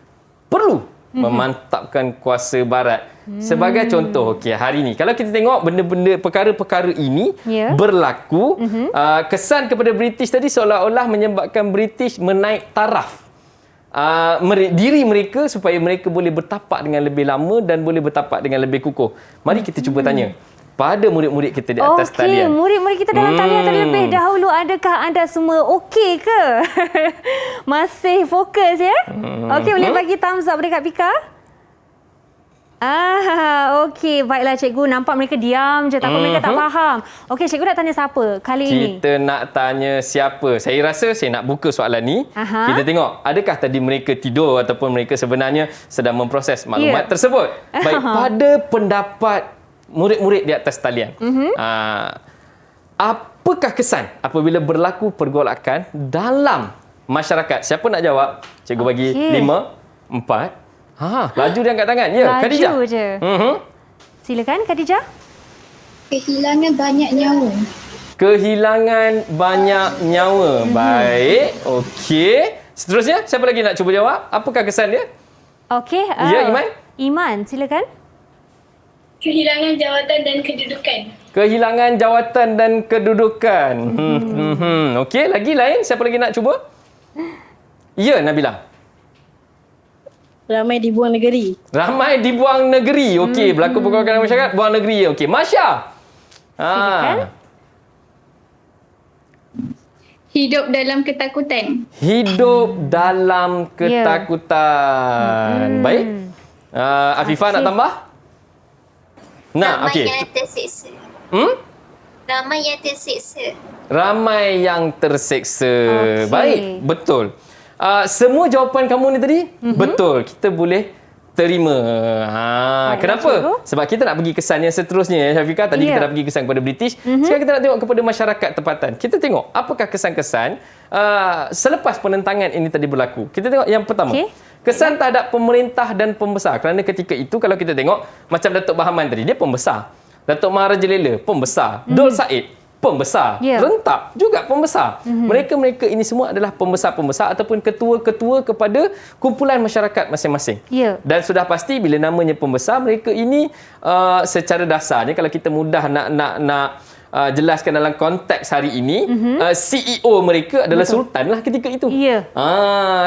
perlu memantapkan kuasa barat. Sebagai contoh, hari ni kalau kita tengok benda-benda perkara-perkara ini berlaku, kesan kepada British tadi seolah-olah menyebabkan British menaik taraf diri mereka supaya mereka boleh bertapak dengan lebih lama dan boleh bertapak dengan lebih kukuh. Mari kita cuba tanya pada murid-murid kita di atas talian. Murid-murid kita dalam talian terlebih dahulu, adakah anda semua okey ke? Masih fokus, ya? Okey, boleh bagi thumbs up dekat Pika? Okey. Baiklah, cikgu. Nampak mereka diam je. Takut mereka tak faham. Okey, cikgu nak tanya siapa kali ini? Kita nak tanya siapa? Saya rasa saya nak buka soalan ni. Kita tengok, adakah tadi mereka tidur ataupun mereka sebenarnya sedang memproses maklumat tersebut. Baik, pada pendapat murid-murid di atas talian, apakah kesan apabila berlaku pergolakan dalam masyarakat? Siapa nak jawab? Cikgu bagi 5, 4. Laju dia angkat tangan. Ya, Khadijah. Laju je. Silakan, Khadijah. Kehilangan banyak nyawa. Kehilangan banyak nyawa. Baik. Okey. Seterusnya, siapa lagi nak cuba jawab? Apakah kesan dia? Okey. Ya, Iman. Iman, silakan. Kehilangan jawatan dan kedudukan. Kehilangan jawatan dan kedudukan. Okey, lagi lain? Siapa lagi nak cuba? Ya, Nabila. Ramai dibuang negeri. Ramai dibuang negeri. Okey, berlaku pergolakan dalam masyarakat, buang negeri. Okey, Masya. Silakan. Hidup dalam ketakutan. Hidup dalam ketakutan. Baik. Afifah nak tambah? Nah, Ramai okey. yang tersiksa. Ramai yang tersiksa. Ramai yang terseksa. Okey. Baik, betul. Semua jawapan kamu ni tadi betul. Kita boleh terima. Baiklah, Kenapa? cikgu. Sebab kita nak pergi kesan yang seterusnya ya Syafiqah. Tadi kita dah pergi kesan kepada British. Sekarang kita nak tengok kepada masyarakat tempatan. Kita tengok apakah kesan-kesan selepas penentangan ini tadi berlaku. Kita tengok yang pertama. Okey. Kesan terhadap pemerintah dan pembesar. Kerana ketika itu kalau kita tengok macam Datuk Bahaman tadi, dia pembesar. Datuk Maharaja Lela, pembesar. Dol Said, pembesar. Ya. Rentap juga pembesar. Mereka-mereka ini semua adalah pembesar-pembesar ataupun ketua-ketua kepada kumpulan masyarakat masing-masing. Ya. Dan sudah pasti bila namanya pembesar, mereka ini secara dasarnya kalau kita mudah nak jelaskan dalam konteks hari ini, CEO mereka adalah sultan lah ketika itu. Ya.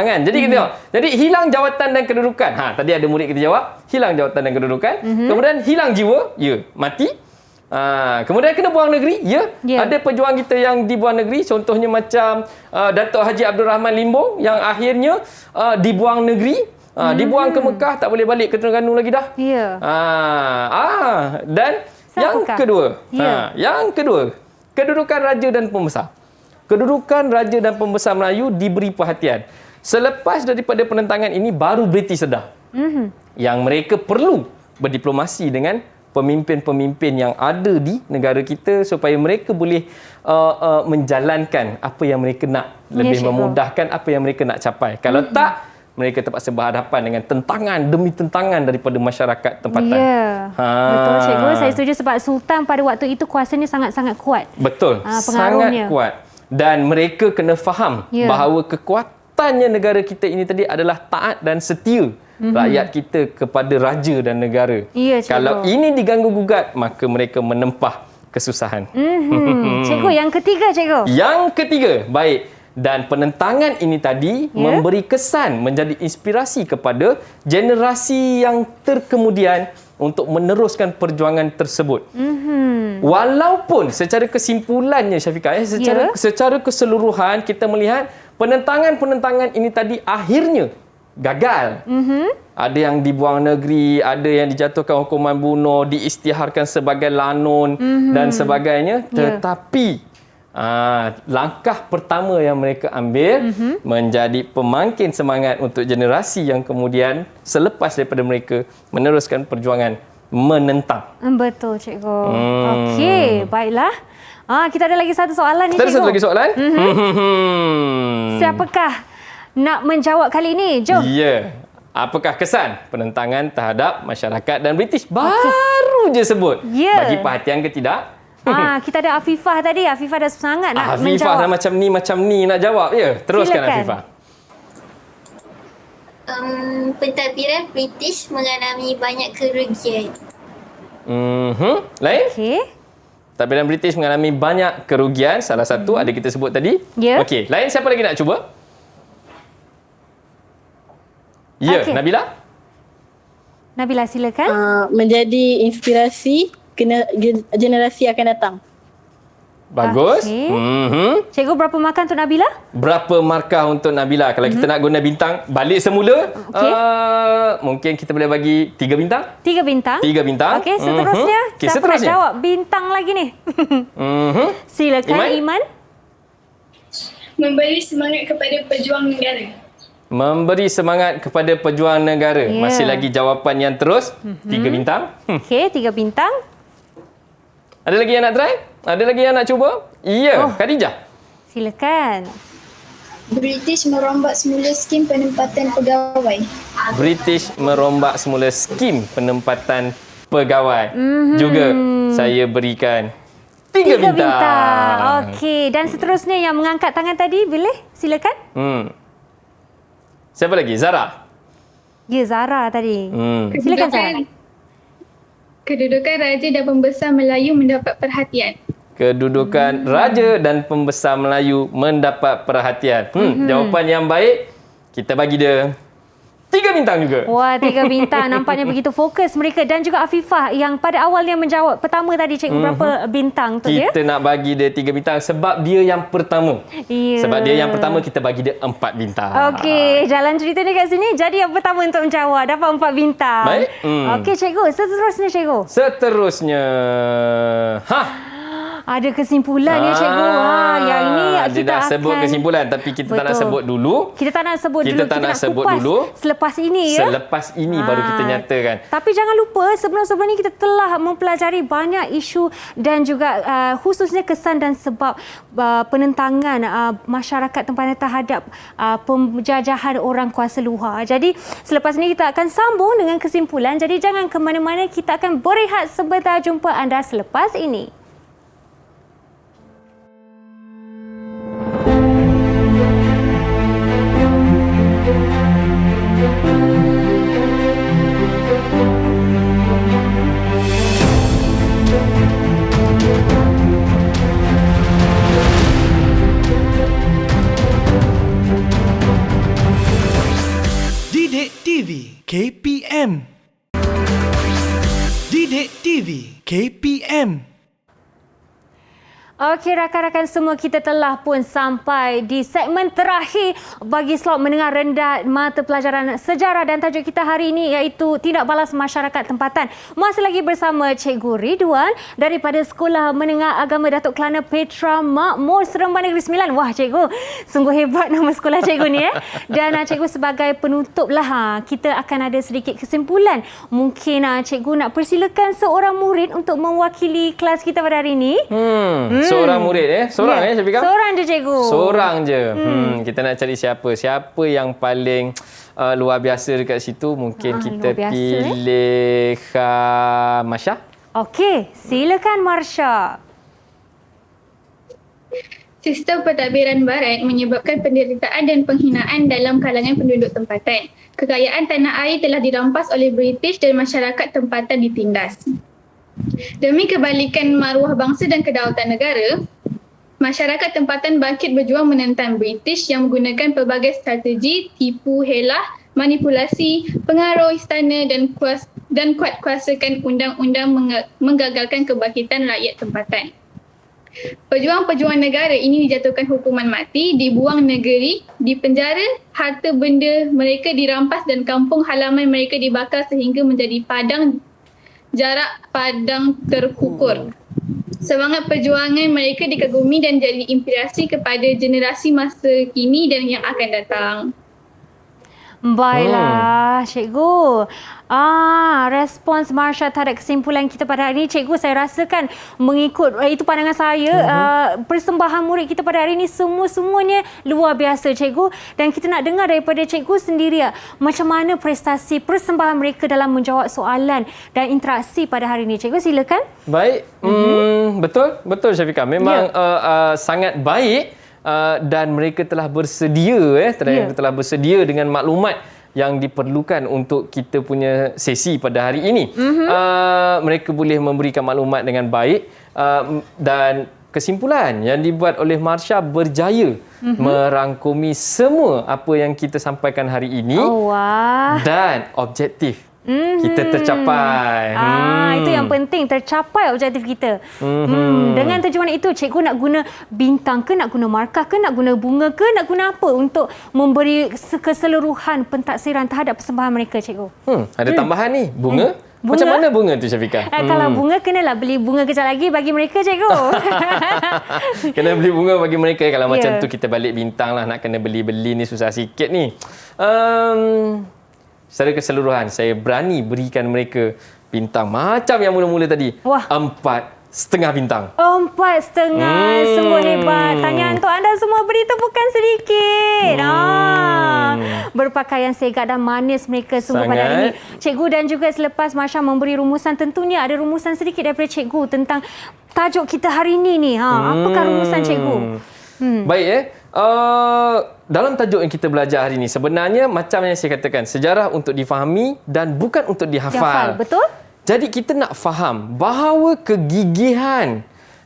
Kan? Jadi kita tengok. Jadi hilang jawatan dan kedudukan. Tadi ada murid kita jawab, hilang jawatan dan kedudukan. Kemudian hilang jiwa, ya, mati. Kemudian kena buang negeri, ya. Ya. Ada pejuang kita yang dibuang negeri, contohnya macam Datuk Haji Abdul Rahman Limbong yang akhirnya dibuang negeri, dibuang ke Mekah, tak boleh balik ke Terengganu lagi dah. Ya. Dan yang Siapakah? kedua, Ya. yang kedua, kedudukan raja dan pembesar. Kedudukan raja dan pembesar Melayu diberi perhatian. Selepas daripada penentangan ini, baru British sedar yang mereka perlu berdiplomasi dengan pemimpin-pemimpin yang ada di negara kita supaya mereka boleh menjalankan apa yang mereka nak, lebih cikgu. memudahkan apa yang mereka nak capai. Kalau tak, mereka terpaksa berhadapan dengan tentangan demi tentangan daripada masyarakat tempatan. Ya. Betul cikgu. Saya setuju sebab Sultan pada waktu itu kuasanya sangat-sangat kuat. Betul. Pengaruhnya. Sangat kuat. Dan mereka kena faham Ya. bahawa kekuatannya negara kita ini tadi adalah taat dan setia rakyat kita kepada raja dan negara. Ya, cikgu. Kalau ini diganggu-gugat, maka mereka menempah kesusahan. Cikgu, yang ketiga cikgu. Yang ketiga, baik. Dan penentangan ini tadi memberi kesan, menjadi inspirasi kepada generasi yang terkemudian untuk meneruskan perjuangan tersebut. Walaupun secara kesimpulannya Syafiqah, secara keseluruhan kita melihat penentangan-penentangan ini tadi akhirnya gagal. Ada yang dibuang negeri, ada yang dijatuhkan hukuman bunuh, diisytiharkan sebagai lanun dan sebagainya. Tetapi langkah pertama yang mereka ambil menjadi pemangkin semangat untuk generasi yang kemudian selepas daripada mereka meneruskan perjuangan menentang. Betul cikgu. Okey, baiklah. Kita ada lagi satu soalan ni Kita ada cikgu. satu lagi soalan. Siapakah nak menjawab kali ini? Jom. Ya. Apakah kesan penentangan terhadap masyarakat dan British? Baru je sebut. Ya. Bagi perhatian ke tidak? Kita ada Afifah tadi. Afifah dah sangat nak Afifah menjawab. dah macam ni nak jawab. Ya, teruskan Silakan. Afifah. Pentadbiran British mengalami banyak kerugian. Lain? Okey. Pentadbiran British mengalami banyak kerugian. Salah satu ada kita sebut tadi. Ya. Okey, lain siapa lagi nak cuba? Ya, Okey. Nabila? Nabila silakan. Menjadi inspirasi generasi akan datang. Bagus. Okey. Cikgu, berapa markah untuk Nabila? Berapa markah untuk Nabila? Kalau kita nak guna bintang balik semula, Okey. mungkin kita boleh bagi 3 bintang. 3 bintang. 3 bintang. Okey, seterusnya. Okey, Siapa seterusnya. nak jawab bintang lagi ni? Silakan Iman? Iman. Memberi semangat kepada pejuang negara. Memberi semangat kepada pejuang negara. Ya. Masih lagi jawapan yang terus. 3 bintang. Okey, 3 bintang. Ada lagi yang nak try? Ada lagi yang nak cuba? Ya, Khadijah. Silakan. British merombak semula skim penempatan pegawai. British merombak semula skim penempatan pegawai. Juga saya berikan 3 bintang. Okey, dan seterusnya yang mengangkat tangan tadi, boleh? Silakan. Siapa lagi? Zara. Ya, Zara tadi. Silakan Zara. Kedudukan raja dan pembesar Melayu mendapat perhatian. Kedudukan raja dan pembesar Melayu mendapat perhatian. Jawapan yang baik, kita bagi dia 3 bintang juga. Wah, 3 bintang. Nampaknya begitu fokus mereka. Dan juga Afifah yang pada awalnya menjawab pertama tadi, cikgu, berapa bintang tu dia? Kita nak bagi dia 3 bintang sebab dia yang pertama. Ya. Sebab dia yang pertama, kita bagi dia 4 bintang. Okey, jalan ceritanya kat sini. Jadi yang pertama untuk menjawab dapat 4 bintang. Baik. Okey, cikgu. Seterusnya, cikgu. Seterusnya. Ada kesimpulan ya, cikgu. Yang ini Dia kita dah akan sebut kesimpulan tapi kita tak nak sebut dulu. Kita tak nak sebut Kita dulu. tak nak sebut kupas dulu. selepas ini ya. Selepas ini baru kita nyatakan. Tapi jangan lupa sebelum-sebelum ini kita telah mempelajari banyak isu dan juga khususnya kesan dan sebab penentangan masyarakat tempatan terhadap penjajahan orang kuasa luar. Jadi selepas ini kita akan sambung dengan kesimpulan. Jadi jangan ke mana-mana, kita akan berehat sebentar. Jumpa anda selepas ini. Didik TV KPM. Didik TV KPM. Okey, rakan-rakan semua, kita telah pun sampai di segmen terakhir bagi slot menengah rendah mata pelajaran sejarah, dan tajuk kita hari ini iaitu tindak balas masyarakat tempatan. Masih lagi bersama Cikgu Ridwan daripada Sekolah Menengah Agama Datuk Kelana Petra Makmur Seremban Negeri Sembilan. Wah, cikgu, sungguh hebat nama sekolah cikgu ni Dan cikgu sebagai penutup lah, kita akan ada sedikit kesimpulan. Mungkin cikgu nak persilakan seorang murid untuk mewakili kelas kita pada hari ini. Seorang murid Seorang Syafiqah? Seorang je, cikgu. Seorang je. Kita nak cari siapa? Siapa yang paling luar biasa dekat situ? Mungkin kita pilih Marsha. Okey, silakan Marsha. Sistem pentadbiran barat menyebabkan penderitaan dan penghinaan dalam kalangan penduduk tempatan. Kekayaan tanah air telah dirampas oleh British dan masyarakat tempatan ditindas. Demi kebalikan maruah bangsa dan kedaulatan negara, masyarakat tempatan bangkit berjuang menentang British yang menggunakan pelbagai strategi, tipu, helah, manipulasi, pengaruh istana dan kuat kuasakan undang-undang menggagalkan kebangkitan rakyat tempatan. Pejuang-pejuang negara ini dijatuhkan hukuman mati, dibuang negeri, dipenjara, harta benda mereka dirampas dan kampung halaman mereka dibakar sehingga menjadi jarak padang terkukur. Semangat perjuangan mereka dikagumi dan jadi inspirasi kepada generasi masa kini dan yang akan datang. Baiklah, cikgu. Respons Marsha terhadap kesimpulan kita pada hari ini, cikgu, saya rasakan mengikut itu pandangan saya, persembahan murid kita pada hari ini semuanya luar biasa, cikgu. Dan kita nak dengar daripada cikgu sendiri macam mana prestasi persembahan mereka dalam menjawab soalan dan interaksi pada hari ini. Cikgu, silakan. Baik. Betul Syafiqah. Memang sangat baik. Dan mereka telah bersedia telah bersedia dengan maklumat yang diperlukan untuk kita punya sesi pada hari ini. Mereka boleh memberikan maklumat dengan baik, dan kesimpulan yang dibuat oleh Marsha berjaya merangkumi semua apa yang kita sampaikan hari ini. Dan objektif kita tercapai. Itu yang penting, tercapai objektif kita. Dengan tujuan itu, cikgu nak guna bintang ke, nak guna markah ke, nak guna bunga ke, nak guna apa untuk memberi keseluruhan pentaksiran terhadap persembahan mereka, cikgu? Ada tambahan ni, bunga. Macam mana bunga tu, Syafiqah? Kalau bunga, kenalah beli bunga kejap lagi bagi mereka, cikgu. Kena beli bunga bagi mereka. Kalau macam tu kita balik bintang lah. Nak kena beli-beli ni susah sikit ni. Secara keseluruhan, saya berani berikan mereka bintang macam yang mula-mula tadi. 4,5 bintang. 4,5. Sungguh hebat. Tahniah untuk anda semua. Beri tepukan sedikit. Berpakaian segat dan manis mereka semua pada hari ini. Cikgu, dan juga selepas Marsha memberi rumusan, tentunya ada rumusan sedikit daripada cikgu tentang tajuk kita hari ini ni. Apakah rumusan cikgu? Baik dalam tajuk yang kita belajar hari ini, sebenarnya macam yang saya katakan, sejarah untuk difahami dan bukan untuk dihafal. Betul? Jadi kita nak faham bahawa kegigihan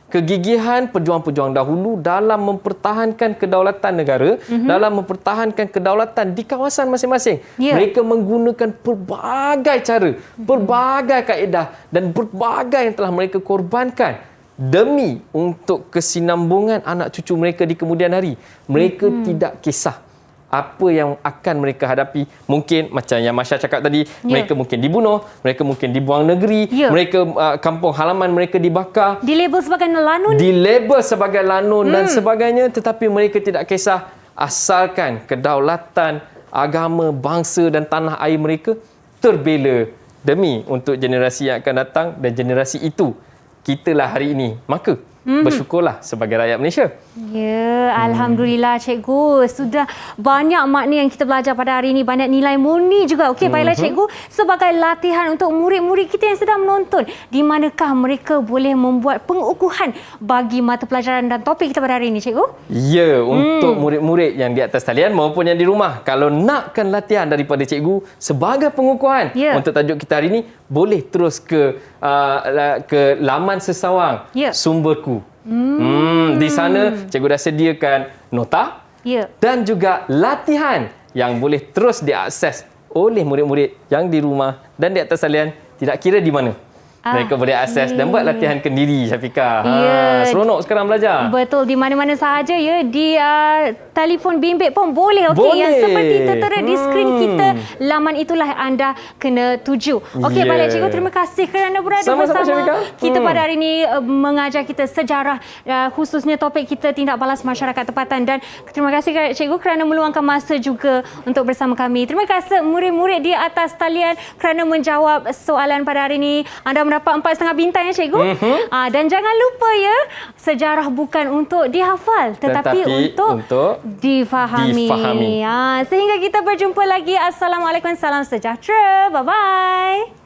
kegigihan pejuang-pejuang dahulu dalam mempertahankan kedaulatan negara, dalam mempertahankan kedaulatan di kawasan masing-masing. Ya. Mereka menggunakan pelbagai cara, pelbagai kaedah dan pelbagai yang telah mereka korbankan demi untuk kesinambungan anak cucu mereka di kemudian hari. Mereka tidak kisah apa yang akan mereka hadapi. Mungkin macam yang Masya cakap tadi, mereka mungkin dibunuh, mereka mungkin dibuang negeri, mereka kampung halaman mereka dibakar, Dilabel sebagai lanun. dilabel sebagai lanun dan sebagainya, tetapi mereka tidak kisah asalkan kedaulatan agama, bangsa dan tanah air mereka terbela demi untuk generasi yang akan datang, dan generasi itu kitalah hari ini. Maka bersyukurlah sebagai rakyat Malaysia. Ya, Alhamdulillah Cikgu. Sudah banyak makna yang kita belajar pada hari ini. Banyak nilai murni juga. Okey, baiklah Cikgu. Sebagai latihan untuk murid-murid kita yang sedang menonton, di manakah mereka boleh membuat pengukuhan bagi mata pelajaran dan topik kita pada hari ini, Cikgu? Ya, untuk murid-murid yang di atas talian maupun yang di rumah, kalau nakkan latihan daripada cikgu sebagai pengukuhan untuk tajuk kita hari ini, boleh terus ke laman Sesawang Sumberku. Di sana cikgu dah sediakan nota dan juga latihan yang boleh terus diakses oleh murid-murid yang di rumah dan di atas talian, tidak kira di mana. Mereka boleh akses dan buat latihan kendiri, Syafiqah. Seronok sekarang belajar. Betul, di mana-mana sahaja ya. Di telefon bimbit pun boleh. Okey, boleh. yang seperti tertera di skrin kita, laman itulah anda kena tuju. Okey, baiklah Cikgu, terima kasih kerana berada Sama-sama, bersama Syafiqah. kita pada hari ini, mengajar kita sejarah, khususnya topik kita tindak balas masyarakat tempatan. Dan terima kasih Cikgu kerana meluangkan masa juga untuk bersama kami. Terima kasih murid-murid di atas talian kerana menjawab soalan pada hari ini. Anda mendapat 4.5 bintang ya Cikgu. Dan jangan lupa ya, sejarah bukan untuk dihafal tetapi untuk difahami. Sehingga kita berjumpa lagi. Assalamualaikum, salam sejahtera. Bye-bye.